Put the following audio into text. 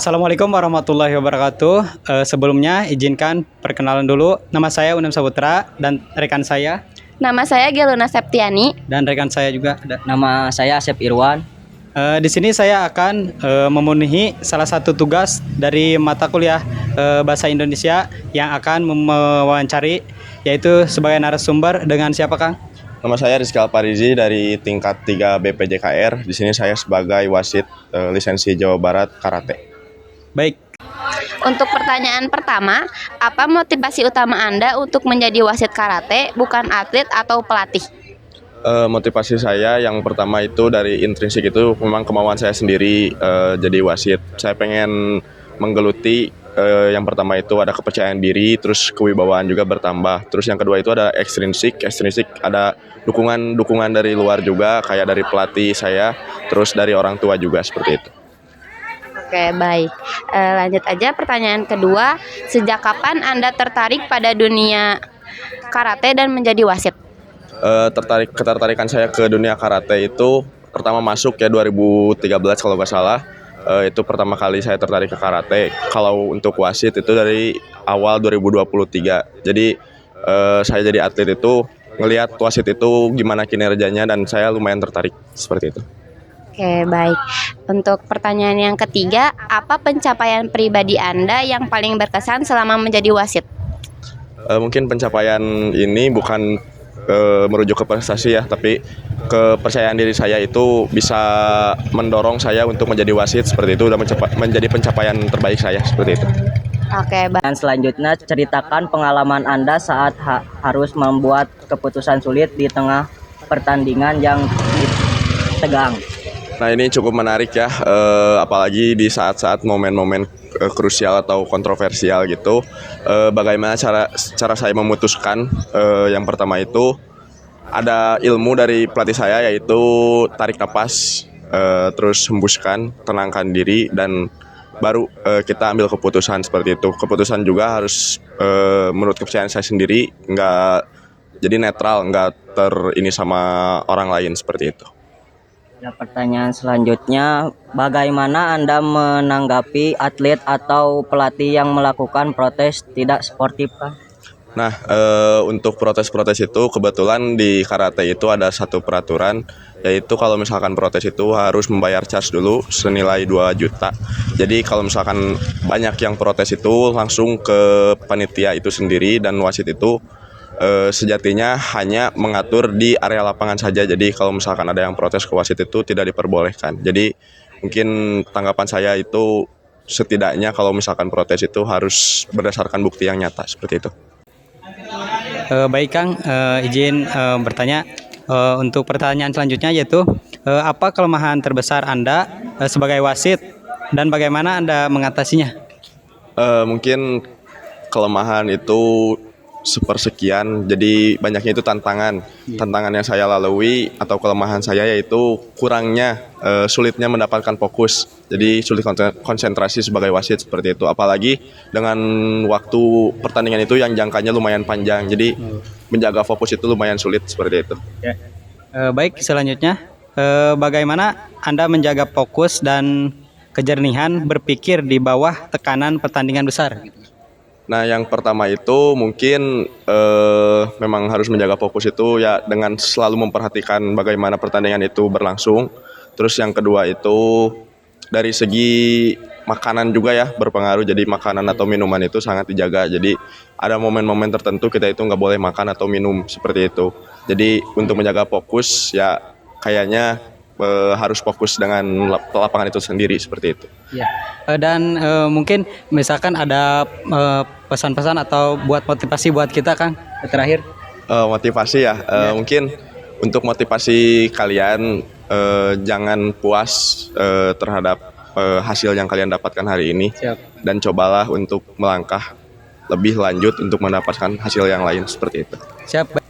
Assalamualaikum warahmatullahi wabarakatuh. Sebelumnya izinkan perkenalan dulu. Nama saya Unam Saputra dan rekan saya Nama saya Geluna Septiani. dan rekan saya juga ada. Nama saya Asep Irwan. Di sini saya akan memenuhi salah satu tugas dari mata kuliah Bahasa Indonesia yang akan mewawancari, yaitu sebagai narasumber dengan siapa, Kang? Nama saya Rizky Alparizi dari tingkat 3 BPJKR. Di sini saya sebagai wasit lisensi Jawa Barat Karate. Baik, Untuk pertanyaan pertama, apa motivasi utama Anda untuk menjadi wasit karate, bukan atlet atau pelatih? Motivasi saya yang pertama itu dari intrinsik, itu memang kemauan saya sendiri jadi wasit. Saya pengen menggeluti, yang pertama itu ada kepercayaan diri, terus kewibawaan juga bertambah. Terus yang kedua itu ada ekstrinsik ada dukungan dari luar juga, kayak dari pelatih saya, terus dari orang tua juga, seperti itu. Oke, baik. Lanjut aja pertanyaan kedua. Sejak kapan Anda tertarik pada dunia karate dan menjadi wasit? Ketertarikan saya ke dunia karate itu pertama masuk ya 2013 kalau nggak salah. Itu pertama kali saya tertarik ke karate. Kalau untuk wasit itu dari awal 2023. Jadi saya jadi atlet itu ngelihat wasit itu gimana kinerjanya, dan saya lumayan tertarik seperti itu. Oke, baik. Untuk pertanyaan yang ketiga, apa pencapaian pribadi Anda yang paling berkesan selama menjadi wasit? Mungkin pencapaian ini bukan merujuk ke prestasi ya, tapi kepercayaan diri saya itu bisa mendorong saya untuk menjadi wasit seperti itu, dan menjadi pencapaian terbaik saya seperti itu. Oke, baik. Dan selanjutnya ceritakan pengalaman Anda saat harus membuat keputusan sulit di tengah pertandingan yang tegang. Nah, ini cukup menarik ya, apalagi di saat-saat momen-momen krusial atau kontroversial gitu. Bagaimana cara saya memutuskan? Yang pertama itu ada ilmu dari pelatih saya, yaitu tarik nafas, terus hembuskan, tenangkan diri, dan baru kita ambil keputusan seperti itu. Keputusan juga harus menurut kepercayaan saya sendiri, nggak jadi netral, nggak ini sama orang lain seperti itu. Ya, pertanyaan selanjutnya, bagaimana Anda menanggapi atlet atau pelatih yang melakukan protes tidak sportif, Kang? Nah, untuk protes-protes itu kebetulan di karate itu ada satu peraturan, yaitu kalau misalkan protes itu harus membayar charge dulu senilai 2 juta. Jadi kalau misalkan banyak yang protes itu langsung ke panitia itu sendiri, dan wasit itu sejatinya hanya mengatur di area lapangan saja. Jadi kalau misalkan ada yang protes ke wasit itu tidak diperbolehkan. Jadi mungkin tanggapan saya itu setidaknya kalau misalkan protes itu harus berdasarkan bukti yang nyata seperti itu. baik Kang, izin bertanya untuk pertanyaan selanjutnya, yaitu apa kelemahan terbesar Anda sebagai wasit dan bagaimana Anda mengatasinya? Mungkin kelemahan itu sepersekian, jadi banyaknya itu tantangan yang saya lalui, atau kelemahan saya yaitu kurangnya sulitnya mendapatkan fokus, jadi sulit konsentrasi sebagai wasit seperti itu, apalagi dengan waktu pertandingan itu yang jangkanya lumayan panjang, jadi menjaga fokus itu lumayan sulit seperti itu. Baik, selanjutnya bagaimana Anda menjaga fokus dan kejernihan berpikir di bawah tekanan pertandingan besar? Nah, yang pertama itu mungkin memang harus menjaga fokus itu ya dengan selalu memperhatikan bagaimana pertandingan itu berlangsung. Terus yang kedua itu dari segi makanan juga ya berpengaruh. Jadi makanan atau minuman itu sangat dijaga. Jadi ada momen-momen tertentu kita itu nggak boleh makan atau minum seperti itu. Jadi untuk menjaga fokus ya kayaknya harus fokus dengan lapangan itu sendiri seperti itu. Ya. Dan mungkin misalkan ada pesan-pesan atau buat motivasi buat kita, Kang, terakhir. Motivasi ya, mungkin untuk motivasi kalian, jangan puas terhadap hasil yang kalian dapatkan hari ini. Siap. Dan cobalah untuk melangkah lebih lanjut untuk mendapatkan hasil yang lain seperti itu. Siap.